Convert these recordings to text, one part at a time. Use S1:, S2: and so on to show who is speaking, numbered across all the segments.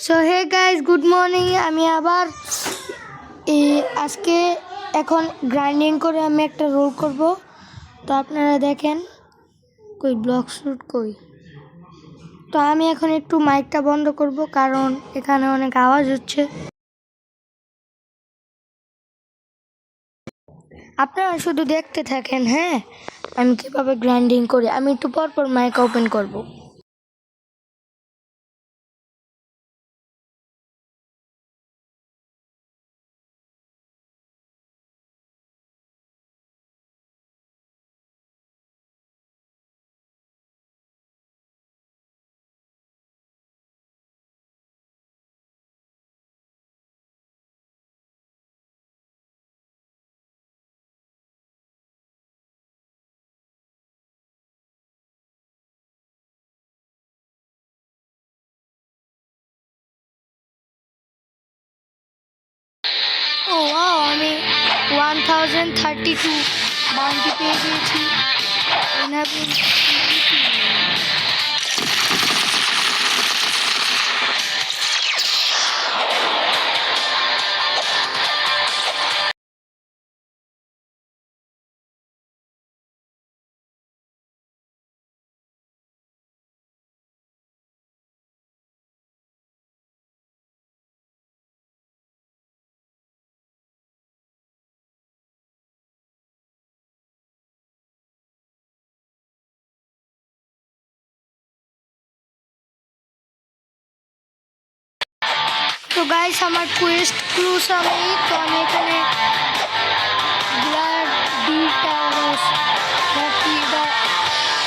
S1: So hey guys, good morning. আমি আবার আজকে এখন গ্রাইন্ডিং করে আমি একটা রোল করব। তো আপনারা দেখেন কই ব্লগ শ্যুট কই। তো আমি এখন একটু মাইকটা বন্ধ করব কারণ এখানে অনেক আওয়াজ হচ্ছে। আপনারা শুধু দেখতে থাকেন। হ্যাঁ, আমি কিভাবে গ্রাইন্ডিং করি। আমি একটু পর পর মাইক ওপেন করব। ও ওয়াও, আমি 1032 বাউন্টি পেয়ে গিয়েছি। তো গাইস, আমার কোয়েস্ট ক্লু সামিট। তো আমি এখানে ব্লাড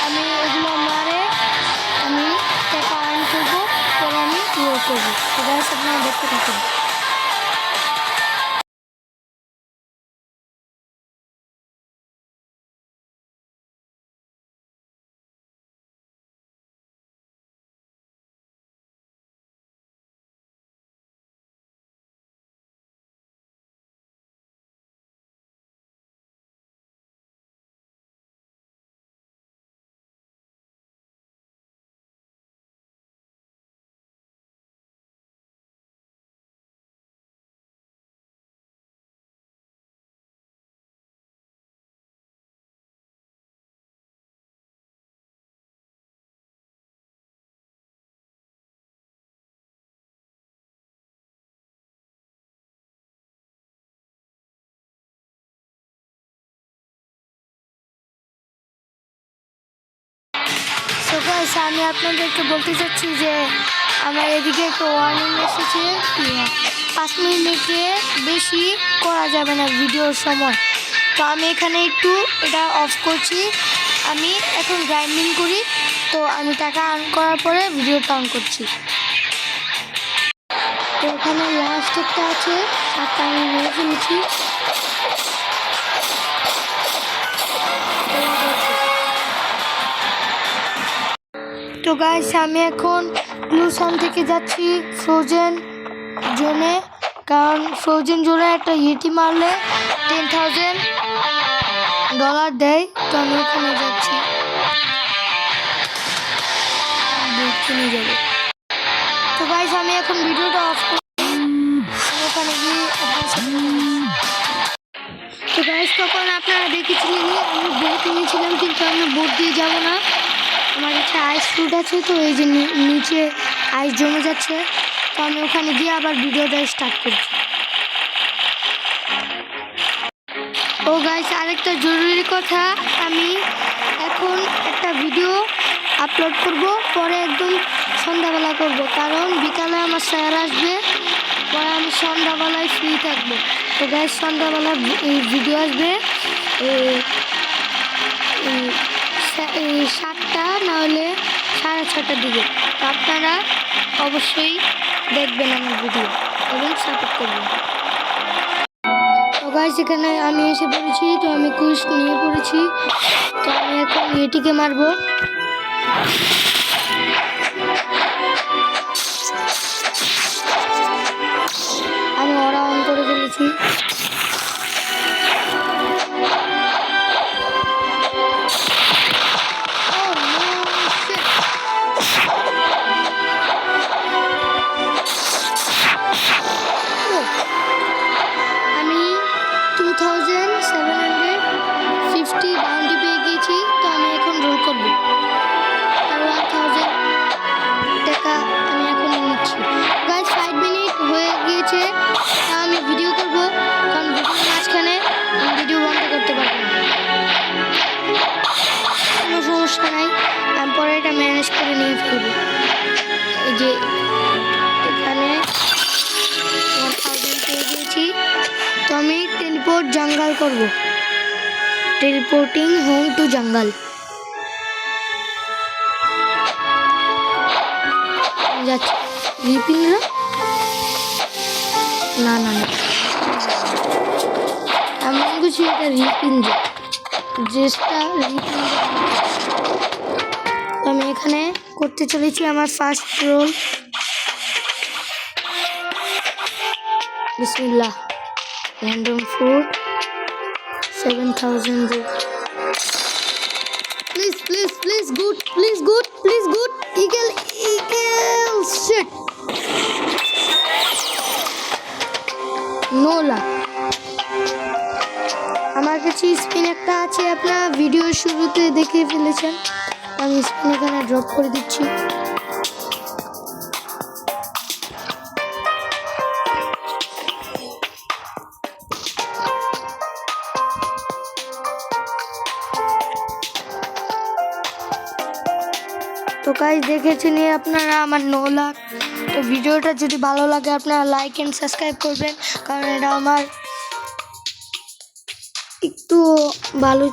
S1: আমি এগুলো মারে আমি টাকা আর্ন করবো, পরে আমি ইয়ে করবো। তো গাইস, আপনারা দেখতে থাকুন। তো গাইস, আমি আপনাদেরকে বলতে চাচ্ছি যে আমার এদিকে একটা ওয়ার্নিং এসেছে। 5 মিনিটে বেশি করা যাবে না ভিডিওর সময়। তো আমি এখানে একটু এটা অফ করছি। আমি এখন গ্রাইন্ডিং করি। তো আমি টাকা আর্ন করার পরে ভিডিওটা অন করছি। তো এখানে লাস্ট একটা আছে, তারটা আমি নিয়ে ফেলেছি। তো গাইস, আমি এখন গ্লুসান থেকে যাচ্ছি ফ্রোজেন জোনে, কারণ ফ্রোজেন জোনে একটা ইয়েটি মারলে $10,000 দেয়। তো আমি ওখানে যাচ্ছি, কিনে যাবো। তো গাইস, আমি এখন ভিডিওটা অফ করি, ওখানে গিয়ে তো গাইস, তখন আপনারা দেখেছিলেন আমি বোট নিয়েছিলাম, কিন্তু আমি বোট দিয়ে যাবো না। আমার কাছে আইস ফ্রুট আছে, তো এই যে নিচে আইস জমে যাচ্ছে। তো আমি ওখানে গিয়ে আবার ভিডিওটা স্টার্ট করছি। ও গাইস, আরেকটা জরুরি কথা, আমি এখন একটা ভিডিও আপলোড করব, পরে একদম সন্ধ্যাবেলা করব, কারণ বিকালে আমার স্যার আসবে, পরে আমি সন্ধ্যাবেলায় ফ্রি থাকবো। তো গাইস, সন্ধ্যাবেলা এই ভিডিও আসবে 7টা না হলে 6:30টার দিকে। তো আপনারা অবশ্যই দেখবেন আমার ভিডিও এবং সাপোর্ট করবেন। তো গাইস, এখানে আমি এসে পড়েছি। তো আমি কুইস্ট নিয়ে পড়েছি। তো আমি এখন এটিকে মারবো। আমি ওরা অন করে ফেলেছি। ম্যানেজ করে নিয়ে ফেলবো। এই যে এখানে 1000 পেয়ে গিয়েছি। তো আমি টেলিপোর্ট জঙ্গল করব, টেলিপোর্টিং হোম টু জঙ্গল। যাচ্ছি রিপিং না না না এমন কিছু, এটা রিপিং ড্রেসটা রিপিং। আমি এখানে করতে চলেছি আমার ফার্স্ট রোল। বিসমিল্লাহ। Random food 7000। Please please please good, please good, please good. Eagle eagle shit, no luck. আমার কাছে স্পিন একটা আছে, আপনারা ভিডিওর শুরুতে দেখে ফেলেছেন। আমি স্পিন এখানে ড্রপ করে দিচ্ছি। তো গাইস দেখেছেন আপনারা আমার 9 লাখ। তো ভিডিওটা যদি ভালো লাগে আপনারা লাইক এন্ড সাবস্ক্রাইব করবেন, কারণ এটা আমার একটু ভালো।